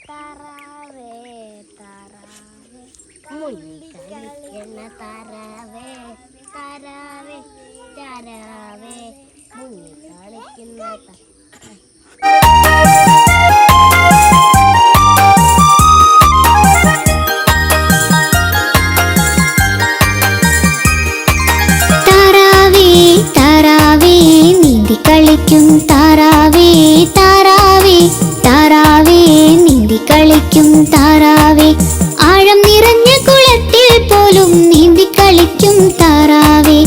താറാവേ താറാവേ മുങ്ങിക്കളിക്കുന്ന താറാവേ താറാവേ താറാവേ മുങ്ങിക്കളിക്കുന്ന കളിക്കും താറാവേ താറാവേ താറാവേ നീന്തി കളിക്കും താറാവേ ആഴം നിറഞ്ഞ കുളത്തിൽ പോലും നീന്തി കളിക്കും താറാവേ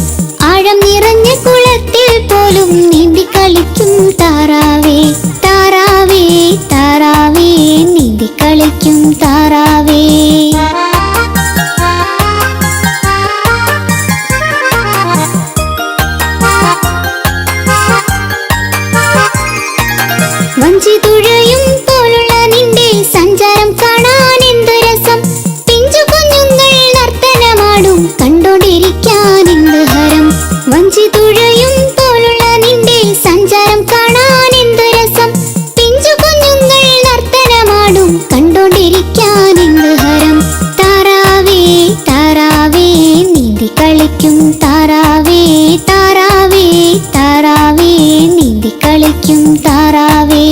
ആഴം നിറഞ്ഞ കുളത്തിൽ പോലും നീന്തി കളിക്കും താറാവേ താറാവേ താറാവേ നീന്തി കളിക്കും താറാവേ വഞ്ചി തുഴയും പോലുള്ള നിന്റെ സഞ്ചാരം കാണാൻ എന്ത് രസം പിഞ്ചു കുഞ്ഞുങ്ങൾ നർത്തനമാടും കണ്ടോണ്ടിരിക്കാൻ എന്ത് ഹരം വഞ്ചി തുഴയും പോലുള്ള നിന്റെ സഞ്ചാരം കാണാൻ എന്ത് രസം പിഞ്ചു കുഞ്ഞുങ്ങൾ നർത്തനമാടും കണ്ടോണ്ടിരിക്കാൻ എന്ത് ഹരം താറാവേ താറാവേ നീന്തി കളിക്കും താറാവേ താറാവേ താറാവേ നീന്തി കളിക്കും താറാവേ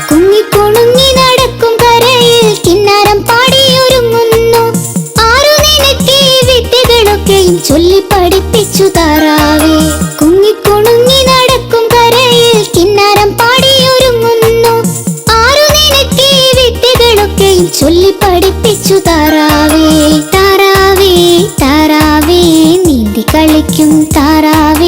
കുഞ്ഞിക്കുണുങ്ങി നടക്കും കരയിൽ കിന്നാരം പാടിയൊരുങ്ങുന്നു ആരു നിനക്ക് വിദ്യകളൊക്കെയും ചൊല്ലി പഠിപ്പിച്ചു താറാവേ കുഞ്ഞിക്കുണുങ്ങി നടക്കും കരയിൽ കിന്നാരം പാടിയൊരുങ്ങുന്നു ആരു നിനക്ക് വിദ്യകളൊക്കെയും ചൊല്ലി പഠിപ്പിച്ചു താറാവേ താറാവേ താറാവേ നീന്തി കളിക്കും താറാവേ